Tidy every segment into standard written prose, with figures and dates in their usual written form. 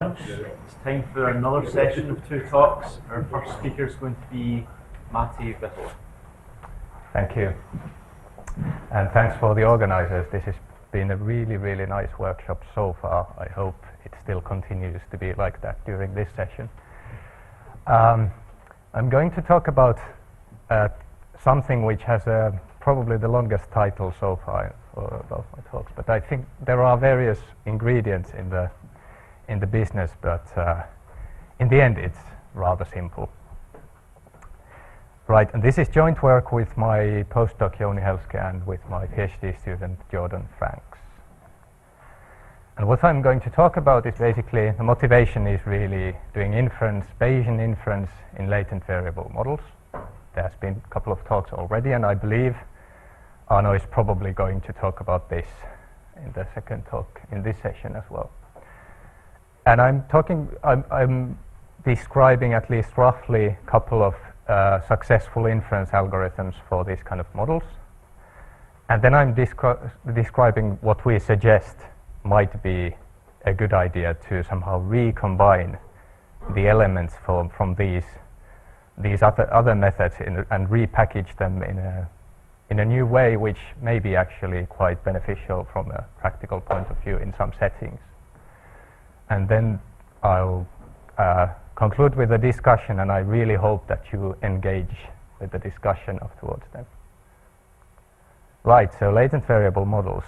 It's time for another session of two talks. Our first speaker is going to be Matti Vihola. Thank you. And thanks for the organizers. This has been a really nice workshop so far. I hope it still continues to be like that during this session. I'm going to talk about something which has probably the longest title so far of my talks, but I think there are various ingredients in the business, but in the end it's rather simple. Right, and this is joint work with my postdoc Jouni Helske and with my PhD student Jordan Franks. And what I'm going to talk about is basically the motivation is really doing inference, Bayesian inference in latent variable models. There's been a couple of talks already, and I believe Arno is probably going to talk about this in the second talk in this session as well. And I'm describing at least roughly a couple of successful inference algorithms for these kind of models. And then I'm describing what we suggest might be a good idea to somehow recombine the elements from these other methods and repackage them in a new way, which may be actually quite beneficial from a practical point of view in some settings. And then I'll conclude with a discussion, and I really hope that you engage with the discussion afterwards then. Right, so latent variable models.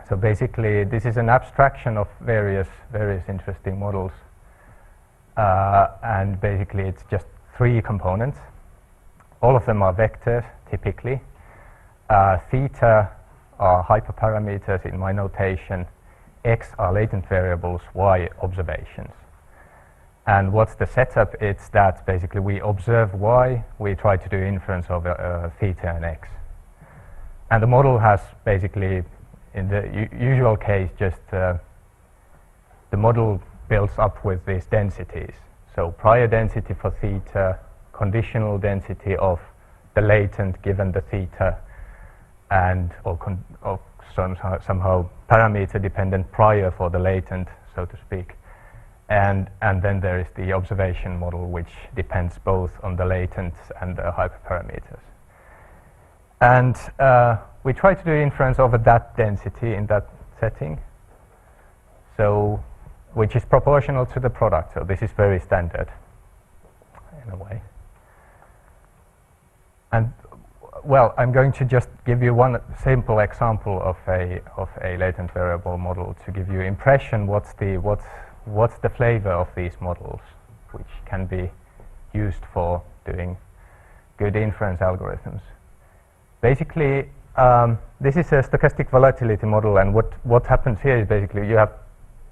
So basically this is an abstraction of various interesting models, and basically it's just three components. All of them are vectors typically. Theta are hyperparameters in my notation. X are latent variables, Y observations. And what's the setup? It's that basically we observe Y, we try to do inference over theta and X. And the model has basically, in the usual case, just the model builds up with these densities. So prior density for theta, conditional density of the latent given the theta, and somehow parameter dependent prior for the latent, so to speak. And then there is the observation model, which depends both on the latent and the hyperparameters. And we try to do inference over that density in that setting, so which is proportional to the product. So this is very standard in a way. And well, I'm going to just give you one simple example of a latent variable model to give you impression what's the flavor of these models, which can be used for doing good inference algorithms. Basically, this is a stochastic volatility model, and what happens here is basically you have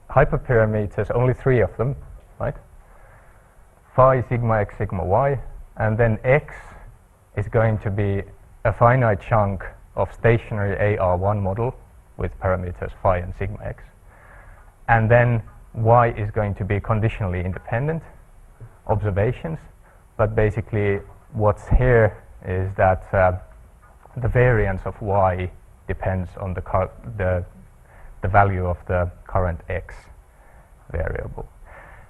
hyperparameters, only three of them, right? Phi, sigma x, sigma y, and then x is going to be a finite chunk of stationary AR1 model with parameters phi and sigma x. And then y is going to be conditionally independent observations. But basically what's here is that the variance of y depends on the value of the current x variable.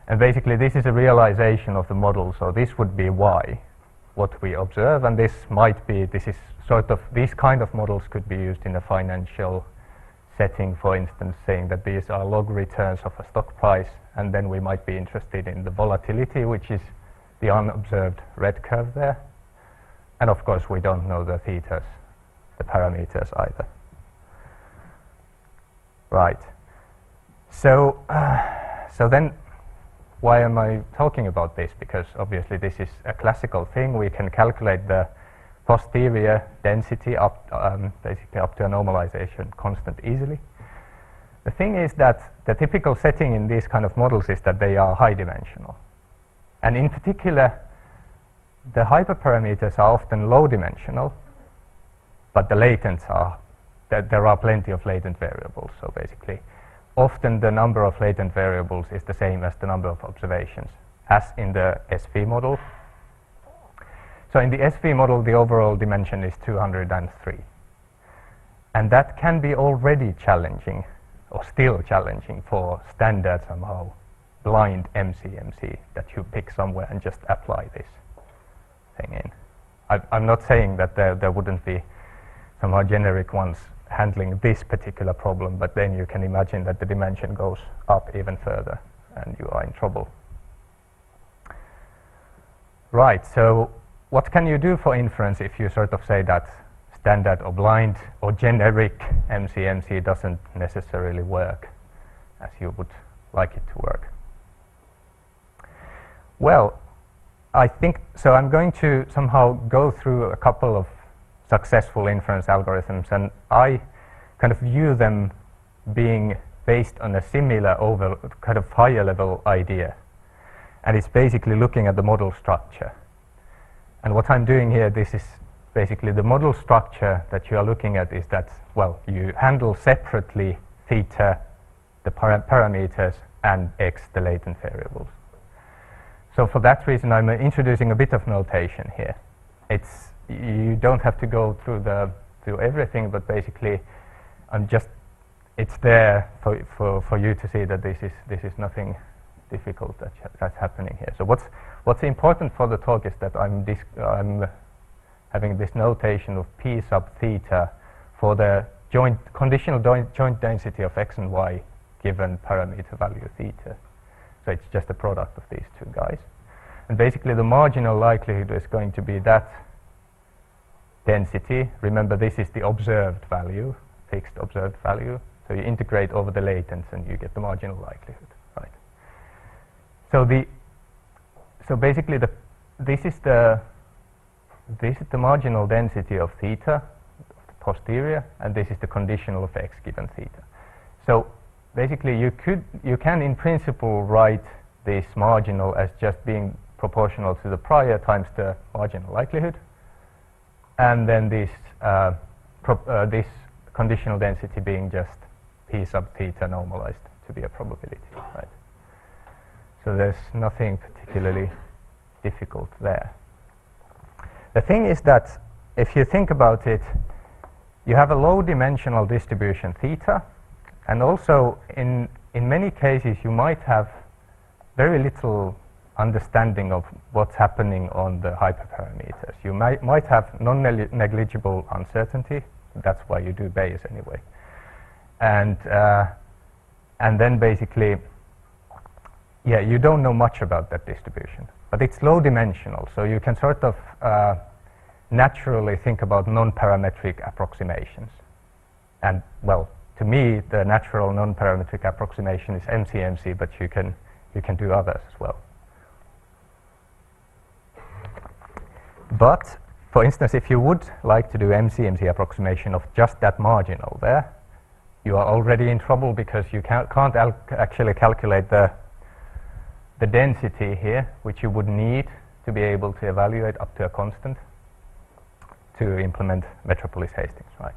And basically this is a realization of the model. So this would be y, what we observe, and this is sort of, these kind of models could be used in a financial setting, for instance, saying that these are log returns of a stock price, and then we might be interested in the volatility, which is the unobserved red curve there. And of course we don't know the thetas, the parameters either. Right. So then why am I talking about this? Because obviously this is a classical thing. We can calculate the posterior density basically up to a normalization constant easily. The thing is that the typical setting in these kind of models is that they are high dimensional. And in particular, the hyperparameters are often low dimensional, but the latents are, there are plenty of latent variables. So basically, often the number of latent variables is the same as the number of observations, as in the SV model. So in the SV model, the overall dimension is 203. And that can be already challenging, or still challenging, for standard somehow blind MCMC that you pick somewhere and just apply this thing in. I'm not saying that there wouldn't be somehow generic ones handling this particular problem, but then you can imagine that the dimension goes up even further and you are in trouble. Right, so what can you do for inference if you sort of say that standard or blind or generic MCMC doesn't necessarily work as you would like it to work? Well, I think, so I'm going to somehow go through a couple of successful inference algorithms, and I kind of view them being based on a similar kind of higher level idea. And it's basically looking at the model structure. And what I'm doing here, this is basically the model structure that you are looking at is that, well, you handle separately theta, the parameters, and x, the latent variables. So for that reason, I'm introducing a bit of notation here. You don't have to go through everything, but basically, it's there for you to see that this is nothing difficult that's happening here. So what's important for the talk is that I'm having this notation of p sub theta for the conditional joint density of x and y given parameter value theta. So it's just a product of these two guys. And basically the marginal likelihood is going to be that density. Remember, this is the observed value, fixed observed value. So you integrate over the latents and you get the marginal likelihood, right? So basically this is the marginal density of theta, of the posterior, and this is the conditional of x given theta. So basically you can in principle write this marginal as just being proportional to the prior times the marginal likelihood, and then this conditional density being just p sub theta normalized to be a probability, right? So there's nothing particularly difficult there. The thing is that if you think about it, you have a low dimensional distribution theta, and also in many cases you might have very little understanding of what's happening on the hyperparameters. You might have non-negligible uncertainty. That's why you do Bayes anyway. And then basically, yeah, you don't know much about that distribution. But it's low dimensional, so you can sort of naturally think about non-parametric approximations. And well, to me, the natural non-parametric approximation is MCMC, but you can do others as well. But for instance, if you would like to do MCMC approximation of just that marginal there, you are already in trouble because you can't actually calculate the density here, which you would need to be able to evaluate up to a constant to implement Metropolis Hastings, right?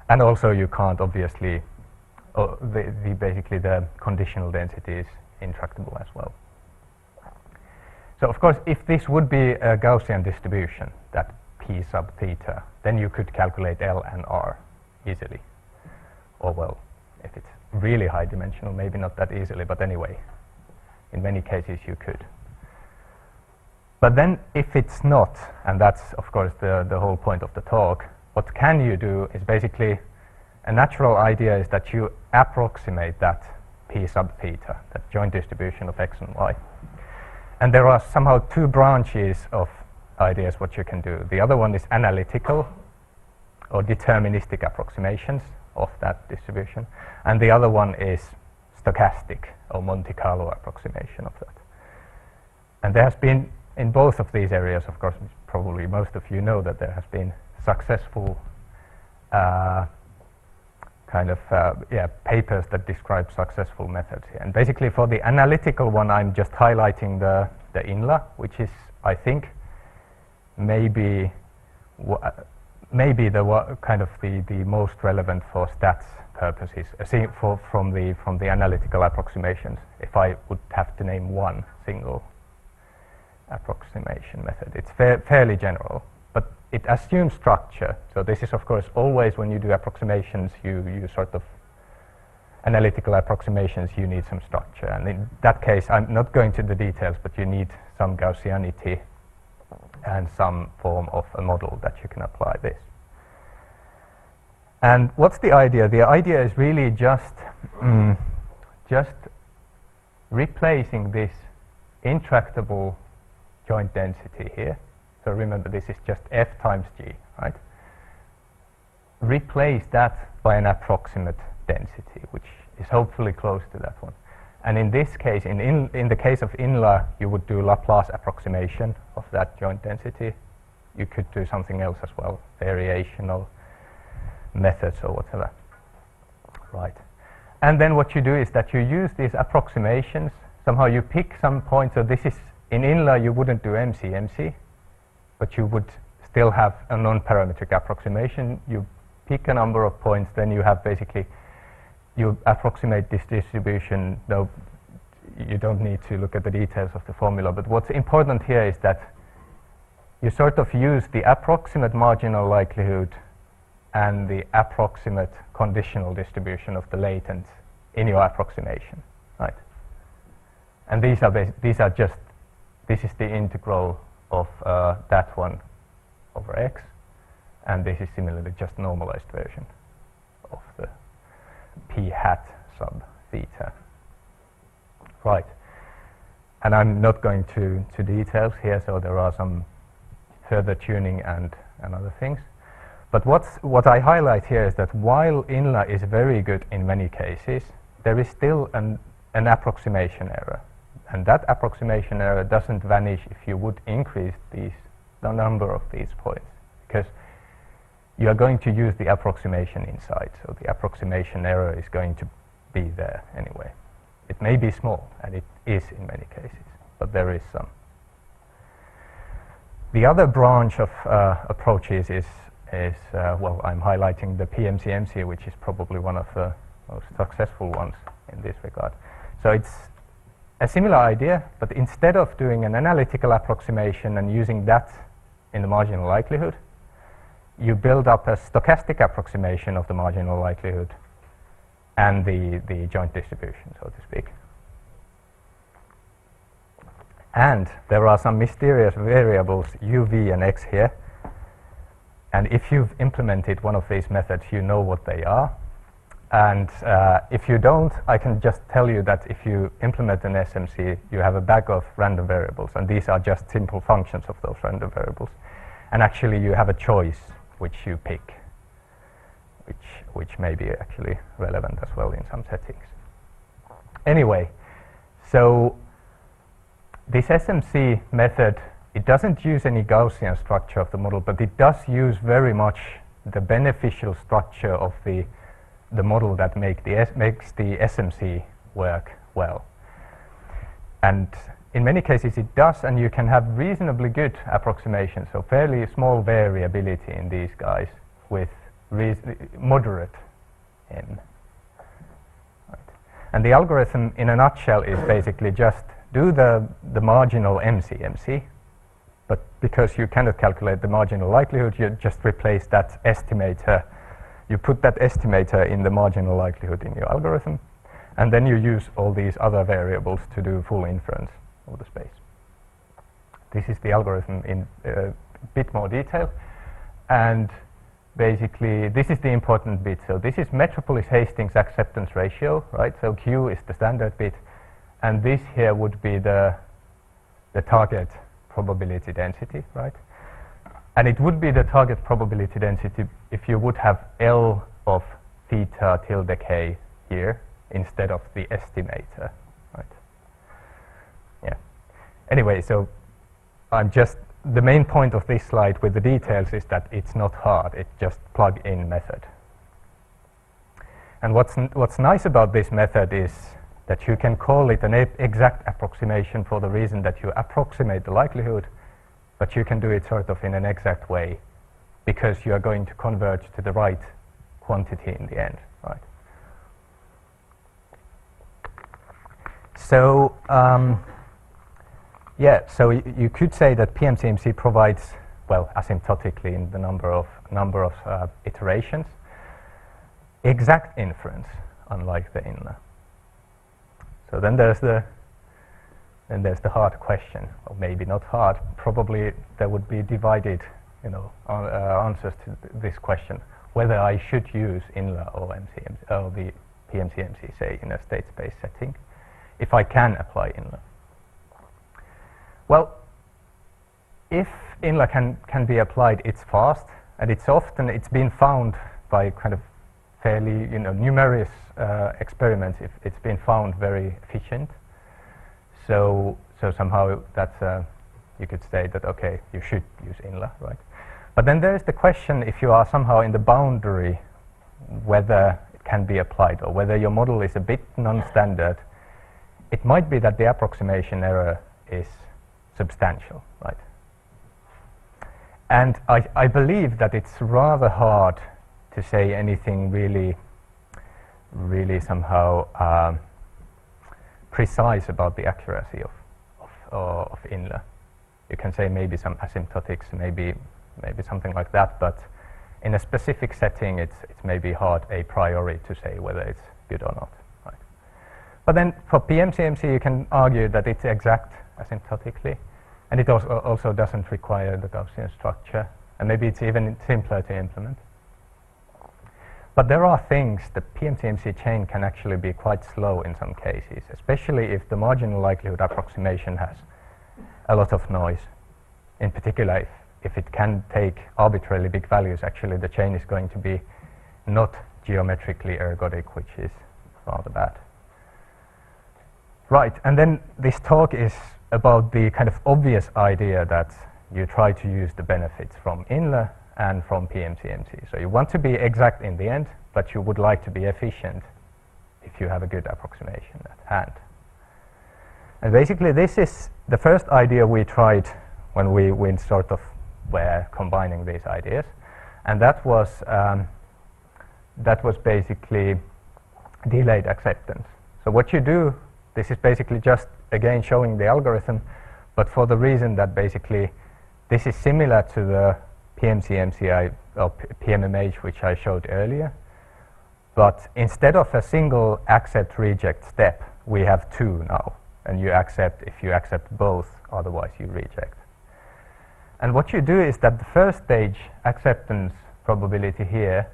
And also you can't obviously, basically the conditional density is intractable as well. So of course, if this would be a Gaussian distribution, that p sub theta, then you could calculate L and R easily. Or well, if it's really high dimensional, maybe not that easily, but anyway, in many cases you could. But then if it's not, and that's of course the whole point of the talk, what can you do is basically, a natural idea is that you approximate that p sub theta, that joint distribution of x and y. And there are somehow two branches of ideas what you can do. The other one is analytical or deterministic approximations of that distribution. And the other one is stochastic or Monte Carlo approximation of that. And there has been, in both of these areas, of course, probably most of you know that there has been successful papers that describe successful methods here. And basically for the analytical one, I'm just highlighting the INLA, which is, I think, maybe the most relevant for stats purposes, from the analytical approximations, if I would have to name one single approximation method. It's fairly general, but it assumes structure. So this is, of course, always when you do approximations, you sort of analytical approximations, you need some structure. And in that case, I'm not going to the details, but you need some Gaussianity and some form of a model that you can apply this. And what's the idea? The idea is really just replacing this intractable joint density here. So remember, this is just f times g, right? Replace that by an approximate density, which is hopefully close to that one. And in this case, in the case of INLA, you would do Laplace approximation of that joint density. You could do something else as well, variational methods or whatever. Right. And then what you do is that you use these approximations. Somehow you pick some point. So this is, in INLA, you wouldn't do MCMC, but you would still have a non-parametric approximation. You pick a number of points, then you have basically, you approximate this distribution, though you don't need to look at the details of the formula. But what's important here is that you sort of use the approximate marginal likelihood and the approximate conditional distribution of the latent in your approximation, right? And these are just, this is the integral of that one over x, and this is similarly just normalized version of the p hat sub theta. Right. And I'm not going to details here, so there are some further tuning and other things. But what I highlight here is that while INLA is very good in many cases, there is still an approximation error. And that approximation error doesn't vanish if you would increase the number of these points, because you are going to use the approximation inside. So the approximation error is going to be there anyway. It may be small, and it is in many cases, but there is some. The other branch of approaches is well, I'm highlighting the PMCMC, which is probably one of the most successful ones in this regard. So it's a similar idea, but instead of doing an analytical approximation and using that in the marginal likelihood, you build up a stochastic approximation of the marginal likelihood and the joint distribution, so to speak. And there are some mysterious variables, u, v, and x here. And if you've implemented one of these methods, you know what they are. And if you don't, I can just tell you that if you implement an SMC, you have a bag of random variables, and these are just simple functions of those random variables. And actually, you have a choice which you pick, which may be actually relevant as well in some settings. Anyway, so this SMC method, it doesn't use any Gaussian structure of the model, but it does use very much the beneficial structure of the model that makes the SMC work well. And in many cases it does, and you can have reasonably good approximations, so fairly small variability in these guys with moderate n. Right. And the algorithm in a nutshell is basically just do the marginal MCMC, but because you cannot calculate the marginal likelihood, you just replace that estimator. You put that estimator in the marginal likelihood in your algorithm, and then you use all these other variables to do full inference of the space. This is the algorithm in a bit more detail, and basically this is the important bit. So this is Metropolis-Hastings acceptance ratio, right? So Q is the standard bit, and this here would be the target probability density, right? And it would be the target probability density if you would have L of theta tilde k here instead of the estimator, right? Yeah. Anyway, so the main point of this slide with the details is that it's not hard, it's just plug-in method. And what's nice about this method is that you can call it an exact approximation for the reason that you approximate the likelihood, but you can do it sort of in an exact way because you are going to converge to the right quantity in the end, right? So yeah, so you could say that PMCMC provides, well, asymptotically in the number of iterations, exact inference, unlike the inler. So then there's the hard question, or maybe not hard. Probably there would be divided, answers to this question, whether I should use inler or MCMC or the PMCMC, say, in a state space setting, if I can apply inler. Well, if inler can be applied, it's fast, and it's been found by kind of fairly numerous experiments. It's been found very efficient. So somehow that's you could say that okay, you should use inler, right? But then there is the question, if you are somehow in the boundary, whether it can be applied or whether your model is a bit non-standard. It might be that the approximation error is substantial, right? And I believe that it's rather hard to say anything really somehow precise about the accuracy of inler. You can say maybe some asymptotics, maybe something like that, but in a specific setting, it's maybe hard a priori to say whether it's good or not. Right? But then for PMCMC, you can argue that it's exact asymptotically, and it also doesn't require the Gaussian structure, and maybe it's even simpler to implement. But there are things, the PMCMC chain can actually be quite slow in some cases, especially if the marginal likelihood approximation has a lot of noise. In particular, if it can take arbitrarily big values, actually the chain is going to be not geometrically ergodic, which is rather bad. Right, and then this talk is about the kind of obvious idea that you try to use the benefits from inler and from PMCMC. So you want to be exact in the end, but you would like to be efficient if you have a good approximation at hand. And basically this is the first idea we tried when we sort of were combining these ideas, and that was basically delayed acceptance. So what you do, this is basically just again showing the algorithm, but for the reason that basically this is similar to the PMCMC or PMMH which I showed earlier, but instead of a single accept reject step, we have two now, and you accept if you accept both, otherwise you reject. And what you do is that the first stage acceptance probability here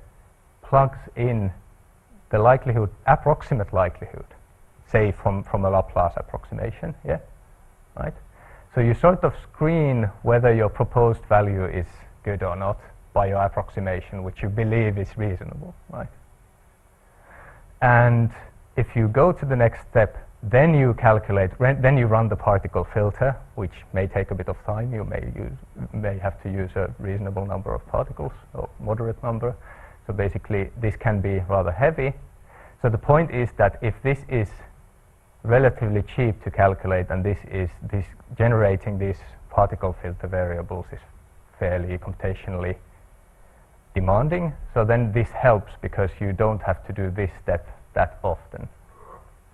plugs in the likelihood, approximate likelihood, say from a Laplace approximation, yeah, right? So you sort of screen whether your proposed value is good or not by your approximation, which you believe is reasonable, right? And if you go to the next step, then you calculate, then you run the particle filter, which may take a bit of time. You may have to use a reasonable number of particles or moderate number. So basically, this can be rather heavy. So the point is that if this is relatively cheap to calculate, and this generating these particle filter variables is fairly computationally demanding, so then this helps because you don't have to do this step that often.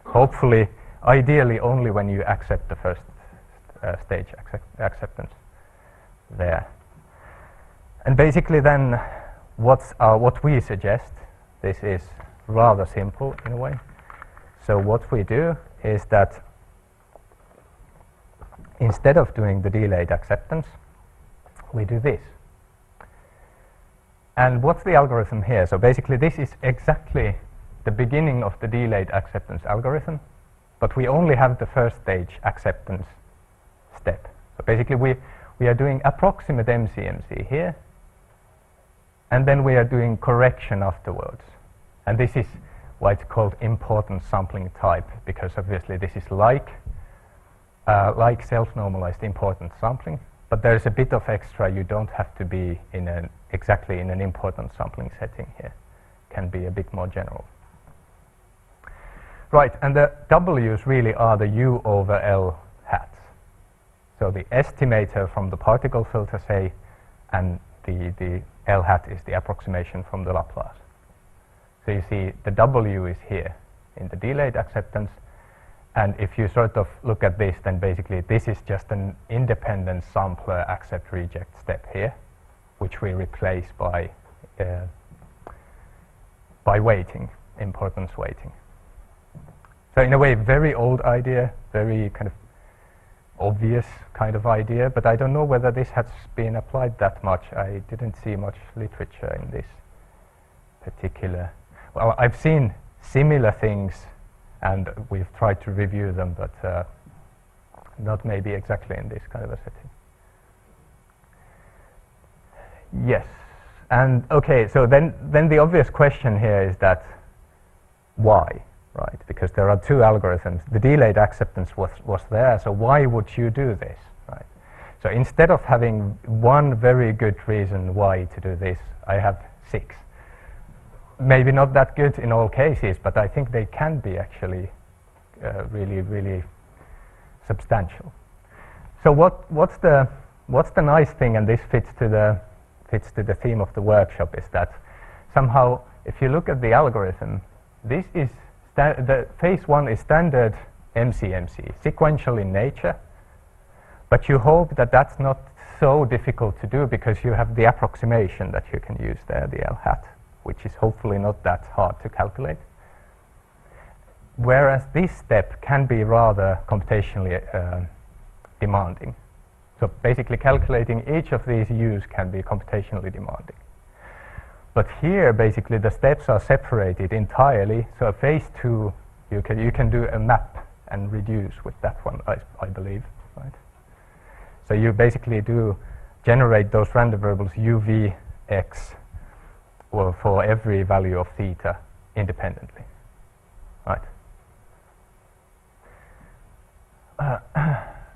Hopefully, ideally only when you accept the first stage acceptance there. And basically then what we suggest, this is rather simple in a way. So what we do is that instead of doing the delayed acceptance, we do this. And what's the algorithm here? So basically this is exactly the beginning of the delayed acceptance algorithm, but we only have the first stage acceptance step. So basically we are doing approximate MCMC here, and then we are doing correction afterwards. And this is why it's called important sampling type, because obviously this is like self-normalized important sampling, but there's a bit of extra. You don't have to be exactly in an important sampling setting here. Can be a bit more general. Right, and the W's really are the U over L hats. So the estimator from the particle filter, say, and the L hat is the approximation from the Laplace. So you see the W is here in the delayed acceptance, and if you sort of look at this, then basically this is just an independent sampler accept reject step here, which we replace by weighting. importance weighting. So in a way, very old idea, very kind of obvious kind of idea, but I don't know whether this has been applied that much. I didn't see much literature in this particular. Well, I've seen similar things and we've tried to review them, but not maybe exactly in this kind of a setting. Yes, and okay, so then the obvious question here is that why, right? Because there are two algorithms. The delayed acceptance was there, so why would you do this, right? So instead of having one very good reason why to do this, I have 6. Maybe not that good in all cases, but I think they can be actually really, really substantial. So what's the nice thing, and this fits to the theme of the workshop, is that somehow if you look at the algorithm, this is the phase 1 is standard MCMC, sequential in nature, but you hope that that's not so difficult to do because you have the approximation that you can use there, the L hat, which is hopefully not that hard to calculate. Whereas this step can be rather computationally demanding. So basically calculating each of these U's can be computationally demanding. But here basically the steps are separated entirely, so phase 2 you can do a map and reduce with that one, I believe, right? So you basically do generate those random variables u, v, x, well, for every value of theta independently, right?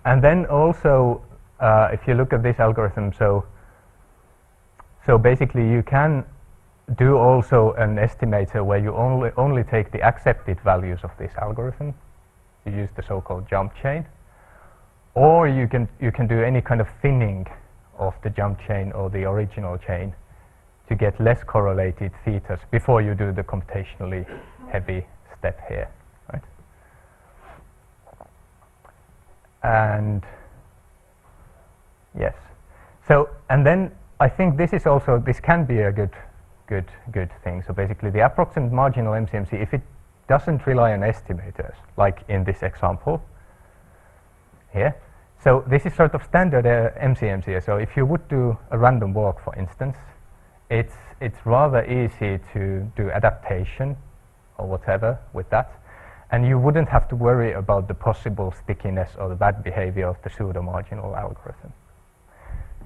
And then also, if you look at this algorithm, so basically you can do also an estimator where you only take the accepted values of this algorithm. You use the so-called jump chain, or you can do any kind of thinning of the jump chain or the original chain to get less correlated thetas before you do the computationally heavy step here, right? And yes, so and then I think this can be a good thing. So basically the approximate marginal MCMC, if it doesn't rely on estimators, like in this example here, so this is sort of standard MCMC. So if you would do a random walk, for instance, it's rather easy to do adaptation or whatever with that, and you wouldn't have to worry about the possible stickiness or the bad behavior of the pseudo-marginal algorithm.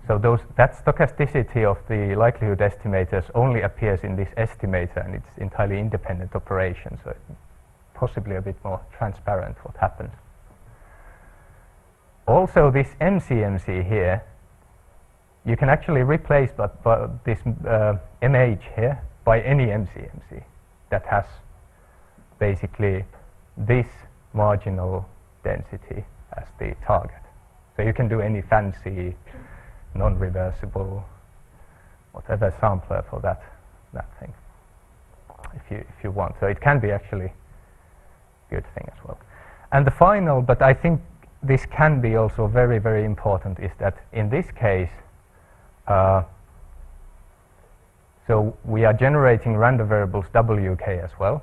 So that stochasticity of the likelihood estimators only appears in this estimator, and it's entirely independent operation, so it's possibly a bit more transparent what happens. Also, this MCMC here, you can actually replace this MH here by any MCMC that has basically this marginal density as the target. So you can do any fancy non-reversible whatever sampler for that thing if you want. So it can be actually a good thing as well. And the final, but I think this can be also very, very important, is that in this case so we are generating random variables wk as well.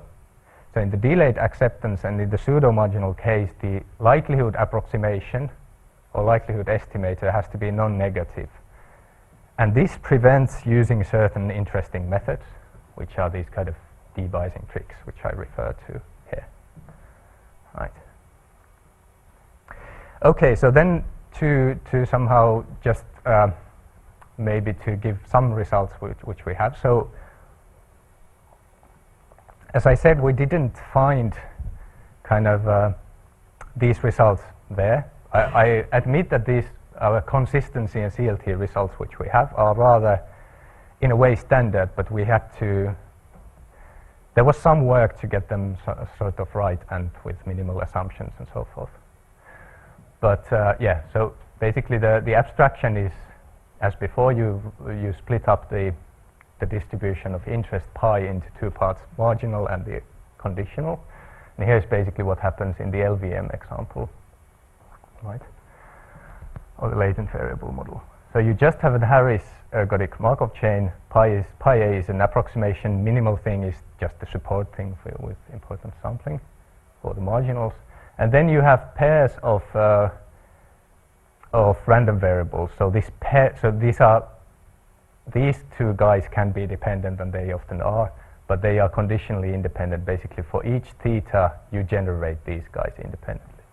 So in the delayed acceptance and in the pseudo-marginal case, the likelihood approximation or likelihood estimator has to be non-negative. And this prevents using certain interesting methods, which are these kind of de-Bayesian tricks, which I refer to here. Right. Okay, so then to somehow just maybe to give some results which we have. So as I said, we didn't find kind of these results there. I admit that these our consistency and CLT results which we have are rather in a way standard, but we had to, there was some work to get them sort of right and with minimal assumptions and so forth. But yeah, so basically the abstraction is, as before, you split up the distribution of interest pi into 2 parts, marginal and the conditional. And here's basically what happens in the LVM example, right? Or the latent variable model. So you just have a Harris ergodic Markov chain. Pi A is an approximation. Minimal thing is just the support thing with important sampling for the marginals. And then you have pairs of random variables. So these two guys can be dependent, and they often are, but they are conditionally independent. Basically, for each theta, you generate these guys independently,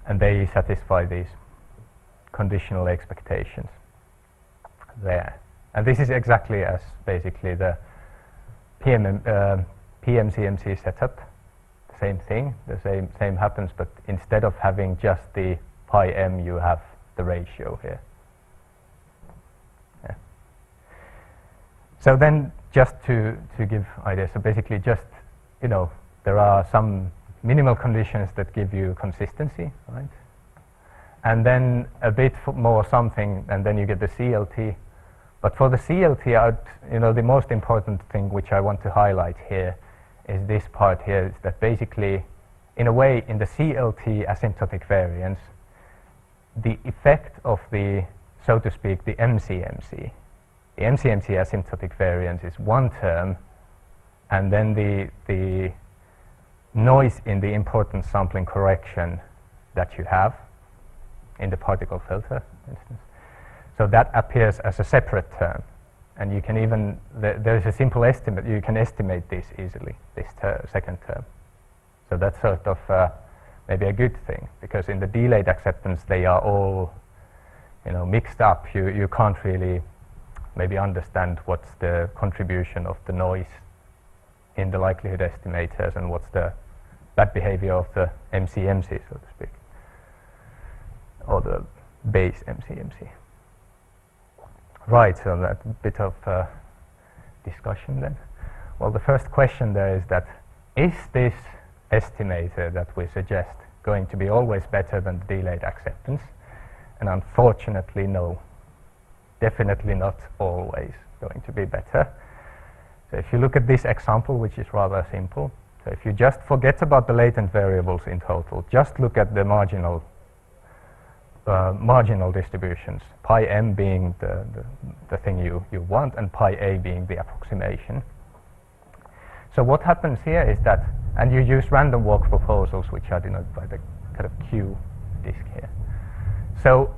and they satisfy these conditional expectations there. And this is exactly as basically the PMCMC setup. Same thing, the same happens, but instead of having just the pi m, you have the ratio here. Yeah. So then, just to give ideas, so basically just, there are some minimal conditions that give you consistency, right? And then a bit more something, and then you get the CLT. But for the CLT, the most important thing which I want to highlight here is this part here, is that basically, in a way, in the CLT asymptotic variance, the effect of the, so to speak, the MCMC asymptotic variance is one term, and then the noise in the importance sampling correction that you have in the particle filter, for instance. So that appears as a separate term. And you can even, there's a simple estimate, you can estimate this easily, this second term. So that's sort of maybe a good thing, because in the delayed acceptance they are all mixed up. You can't really maybe understand what's the contribution of the noise in the likelihood estimators and what's the bad behavior of the MCMC, so to speak, or the base MCMC. Right, so that bit of discussion then. Well, the first question there is that, is this estimator that we suggest going to be always better than the delayed acceptance? And unfortunately, no. Definitely not always going to be better. So if you look at this example, which is rather simple, so if you just forget about the latent variables in total, just look at the marginal distributions, pi m being the thing you want, and pi a being the approximation. So what happens here is that, and you use random walk proposals, which are denoted by the kind of Q disk here. So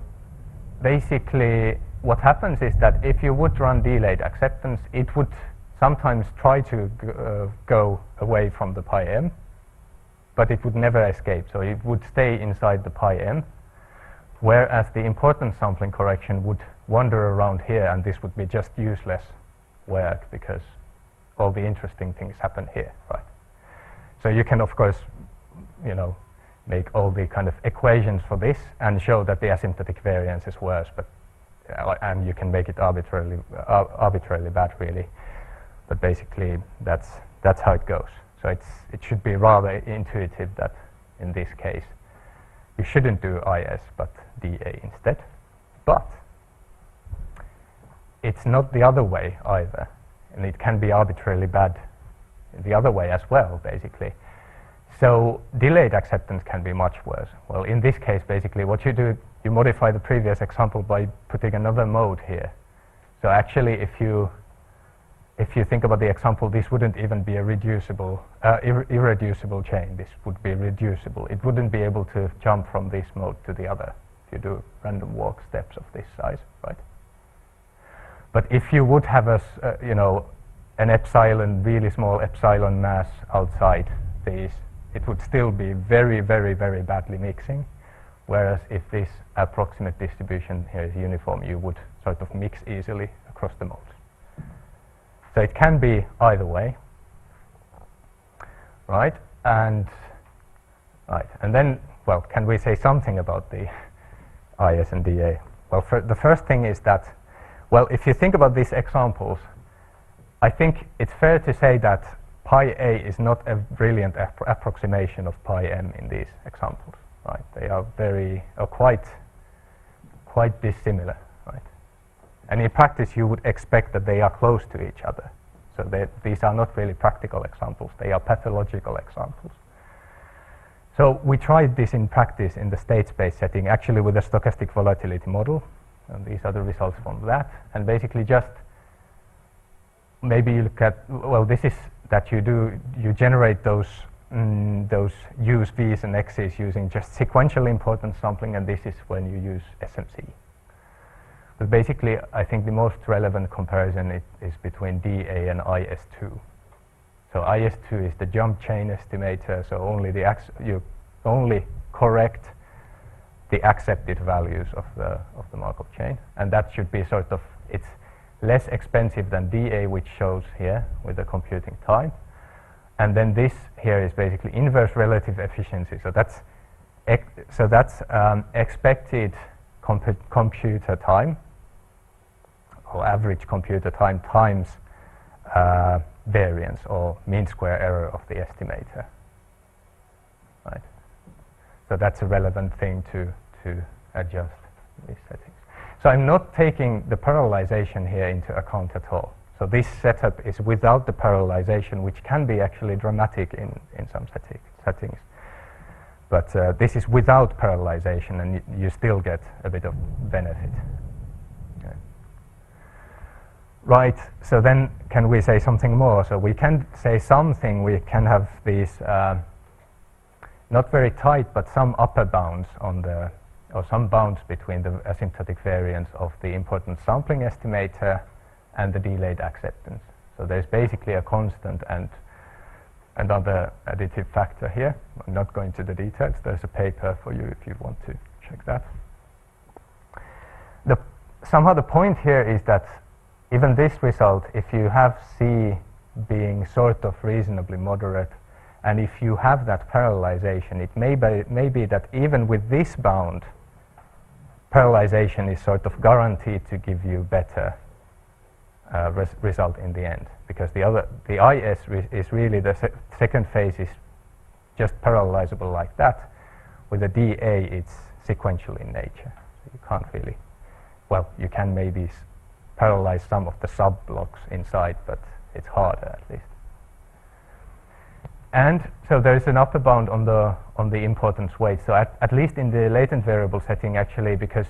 basically what happens is that if you would run delayed acceptance, it would sometimes try to go away from the pi m, but it would never escape, so it would stay inside the pi m. Whereas the importance sampling correction would wander around here, and this would be just useless work because all the interesting things happen here, right? So you can, of course, make all the kind of equations for this and show that the asymptotic variance is worse, but and you can make it arbitrarily bad, really. But basically, that's how it goes. So it should be rather intuitive that in this case you shouldn't do IS but DA instead. But it's not the other way either, and it can be arbitrarily bad the other way as well, basically. So delayed acceptance can be much worse. Well, in this case, basically what you do, you modify the previous example by putting another mode here. So actually, if you think about the example, this wouldn't even be a reducible, irreducible chain. This would be reducible. It wouldn't be able to jump from this mode to the other if you do random walk steps of this size, right? But if you would have an epsilon, really small epsilon mass outside these, it would still be very, very, very badly mixing. Whereas if this approximate distribution here is uniform, you would sort of mix easily across the modes. So it can be either way, right? And then, well, can we say something about the IS and DA? Well, the first thing is that, well, if you think about these examples, I think it's fair to say that pi a is not a brilliant approximation of pi m in these examples, right? They are quite dissimilar, right? And in practice, you would expect that they are close to each other. So these are not really practical examples. They are pathological examples. So we tried this in practice in the state space setting, actually with a stochastic volatility model. And these are the results from that. And basically just maybe you look at, well, this is that you generate those U's, V's and X's using just sequential importance sampling, and this is when you use SMC. But basically, I think the most relevant comparison is between DA and IS2. So IS2 is the jump chain estimator, so only you only correct the accepted values of the Markov chain, and that should be sort of, it's less expensive than DA, which shows here with the computing time. And then this here is basically inverse relative efficiency. So that's expected computer time, or average computer time, times variance or mean square error of the estimator. Right. So that's a relevant thing to adjust these settings. So I'm not taking the parallelization here into account at all. So this setup is without the parallelization, which can be actually dramatic in some settings. But this is without parallelization, and you still get a bit of benefit. Okay. Right, so then can we say something more? So we can say something, we can have these not very tight, but some upper bounds on the, or some bounds between the asymptotic variance of the importance sampling estimator and the delayed acceptance. So there's basically a constant and another additive factor here. I'm not going to the details. There's a paper for you if you want to check that. Somehow the point here is that even this result, if you have C being sort of reasonably moderate, and if you have that parallelization, it may be that even with this bound, parallelization is sort of guaranteed to give you better result in the end, because the IS is really the second phase is just parallelizable like that. With the DA, it's sequential in nature. So you can't really, well, you can maybe parallelize some of the sub-blocks inside, but it's harder at least. And so there is an upper bound on the importance weight. So at least in the latent variable setting, actually, because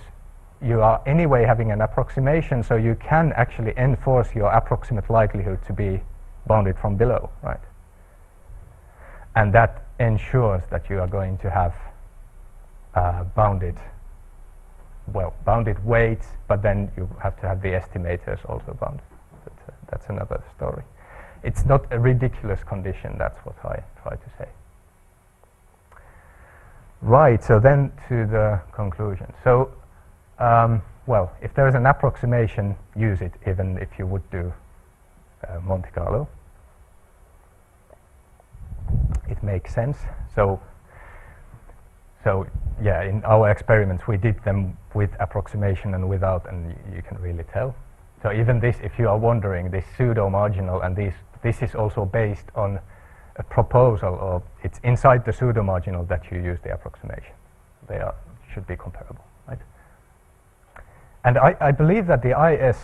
you are anyway having an approximation, so you can actually enforce your approximate likelihood to be bounded from below, right? And that ensures that you are going to have bounded weights, but then you have to have the estimators also bounded. But, that's another story. It's not a ridiculous condition, that's what I try to say. Right, so then to the conclusion. So, well, if there is an approximation, use it, even if you would do Monte Carlo. It makes sense. So yeah, in our experiments, we did them with approximation and without, and you can really tell. So even this, if you are wondering, this pseudo-marginal, and this is also based on a proposal, or it's inside the pseudo-marginal that you use the approximation. They should be comparable, right? And I believe that the IS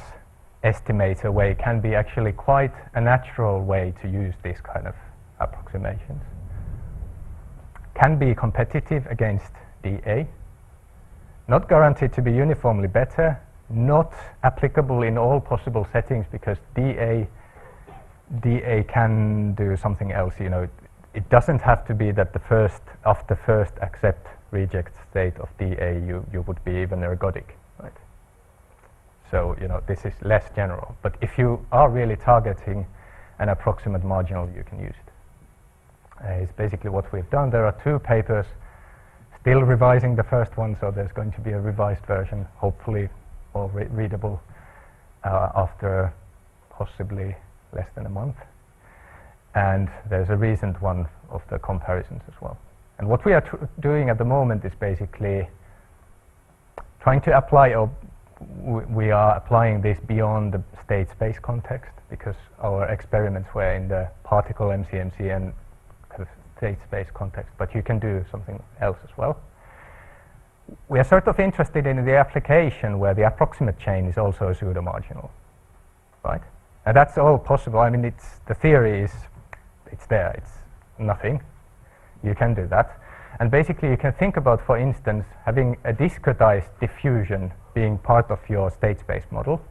estimator way can be actually quite a natural way to use these kind of approximations. Can be competitive against DA, not guaranteed to be uniformly better, not applicable in all possible settings, because DA can do something else. You know, it doesn't have to be that after first accept reject state of DA you would be even ergodic, right? So you know, this is less general. But if you are really targeting an approximate marginal, you can use it. It's basically what we've done. There are 2 papers, still revising the first one, so there's going to be a revised version, hopefully more readable after possibly less than a month. And there's a recent one of the comparisons as well. And what we are doing at the moment is basically trying to apply, or we are applying this beyond the state space context, because our experiments were in the particle MCMC and kind of state space context, but you can do something else as well. We are sort of interested in the application where the approximate chain is also a pseudo-marginal, right? And that's all possible. I mean, the theory is, it's there, it's nothing. You can do that. And basically you can think about, for instance, having a discretized diffusion being part of your state space model,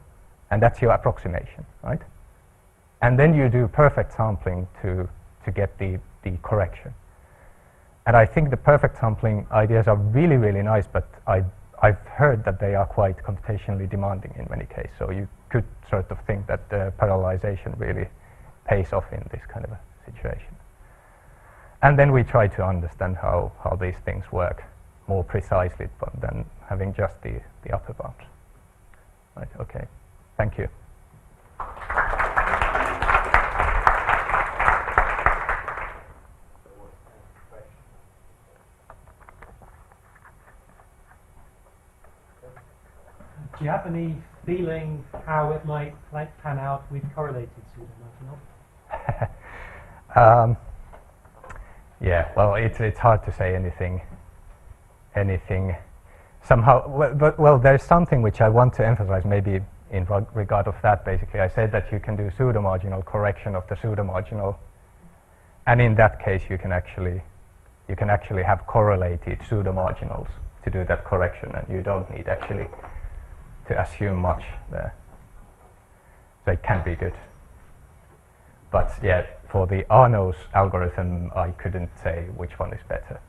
and that's your approximation, right? And then you do perfect sampling to get the correction. And I think the perfect sampling ideas are really, really nice, but I've heard that they are quite computationally demanding in many cases. So you could sort of think that the parallelization really pays off in this kind of a situation. And then we try to understand how these things work more precisely than having just the upper bound. Right, okay. Thank you. Do you have any feeling how it might pan out with correlated pseudo-marginal? Yeah, well, it's hard to say anything somehow. Well, there's something which I want to emphasize, maybe in regard of that. Basically, I said that you can do pseudo-marginal correction of the pseudo-marginal, and in that case, you can actually have correlated pseudo-marginals to do that correction, and you don't need actually to assume much there. So it can be good. But yeah, for the Arno's algorithm, I couldn't say which one is better.